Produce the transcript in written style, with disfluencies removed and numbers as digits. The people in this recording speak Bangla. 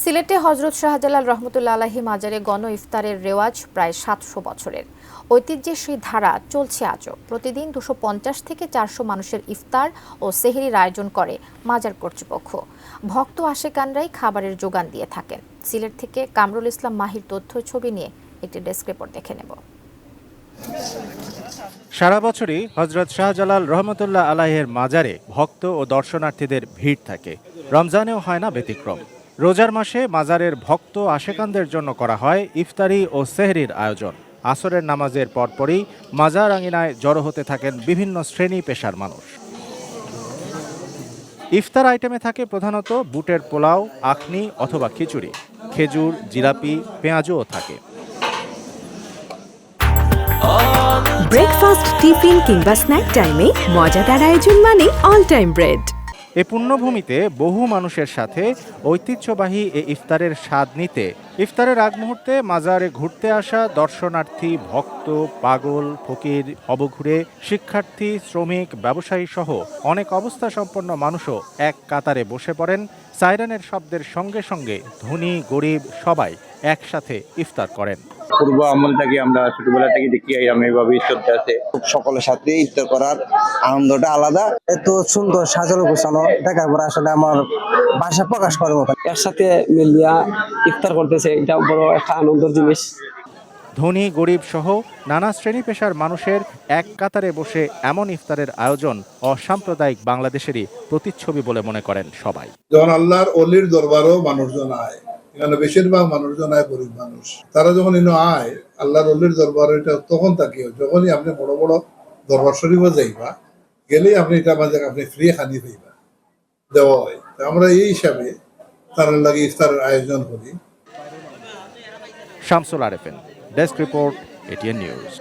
সিলেটে হযরত শাহজালাল রহমতুল্লাহ আলাইহি মাজারে গণ ইফতারের রেওয়াজ প্রায় ৭০০ বছরের। ঐতিহ্যের সেই ধারা চলছে আজও। প্রতিদিন ২৫০ থেকে ৪০০ মানুষের ইফতার ও সেহরির আয়োজন করে মাজার কর্তৃপক্ষ। ভক্ত আশেকানরাই খাবারের যোগান দিয়ে থাকেন। সিলেট থেকে কামরুল ইসলাম মাহির তথ্য ছবি নিয়ে একটি ডেস্ক রিপোর্ট দেখে নেব। সারা বছরই হযরত শাহজালাল রহমতুল্লাহ আলাইহির মাজারে ভক্ত ও দর্শনার্থীদের ভিড় থাকে। রমজানেও হয় না ব্যতিক্রম। রোজার মাসে মাজারের ভক্ত আশেকানদের জন্য করা হয় ইফতারি ও সেহরির আয়োজন। আসরের নামাজের পরপরই মাজার আঙিনায় জড়ো হতে থাকেন বিভিন্ন শ্রেণী পেশার মানুষ। ইফতার আইটেমে থাকে প্রধানত বুটের পোলাও, আখনি অথবা খিচুড়ি। খেজুর, জিলাপি, পেঁয়াজও থাকে। ব্রেকফাস্ট, টিফিন কিংবা স্ন্যাক টাইমে মজাদার আয়োজন মানে অল টাইম ব্রেড। এ পুণ্যভূমিতে বহু মানুষের সাথে ঐতিহ্যবাহী এ ইফতারের স্বাদ নিতে ইফতারের আগ মুহূর্তে মাজারে ঘুরতে আসা দর্শনার্থী, ভক্ত, পাগল, ফকির, অবঘুরে, শিক্ষার্থী, শ্রমিক, ব্যবসায়ী সহ অনেক অবস্থা সম্পন্ন মানুষও এক কাতারে বসে পড়েন। সাইরেনের শব্দের সঙ্গে সঙ্গে ধনী গরিব সবাই একসাথে ইফতার করেন। পূর্ব আমল থেকে আমরা ছোটবেলা থেকে দেখি আমি এভাবেই চলতে আছে। সকলের সাথে ইফতার করার আনন্দটা আলাদা। এত সুন্দর সাজানো গোছানো দেখার পর আসলে আমার ভাষা প্রকাশ করার মতো। একসাথে মিলিয়া ইফতার করতেছে, এটা বড় একটা আনন্দের জিনিস। ধনী গরিব সহ নানা শ্রেণী পেশার মানুষের এক কাতারে বসে এমন ইফতারের আয়োজন অসাম্প্রদায়িক বাংলাদেশেরই প্রতিচ্ছবি বলে মনে করেন সবাই। যখন আল্লাহর অলির দরবারও মানুষজন আয়, এখানে বেশিরভাগ মানুষজন আয় গরিব মানুষ। তারা যখন আয় আল্লাহর অলির দরবার, এটা তখন তাকিও যখনই আপনি বড় বড় দরবার শরীফে যাইবা, গেলেই আপনি এটা মাঝে আপনি ফ্রি খানি পাইবা, দেওয়া হয়। আমরা এই হিসাবে তার লাগে ইফতারের আয়োজন করি। Shamsul Arefin, desk report, ATN news.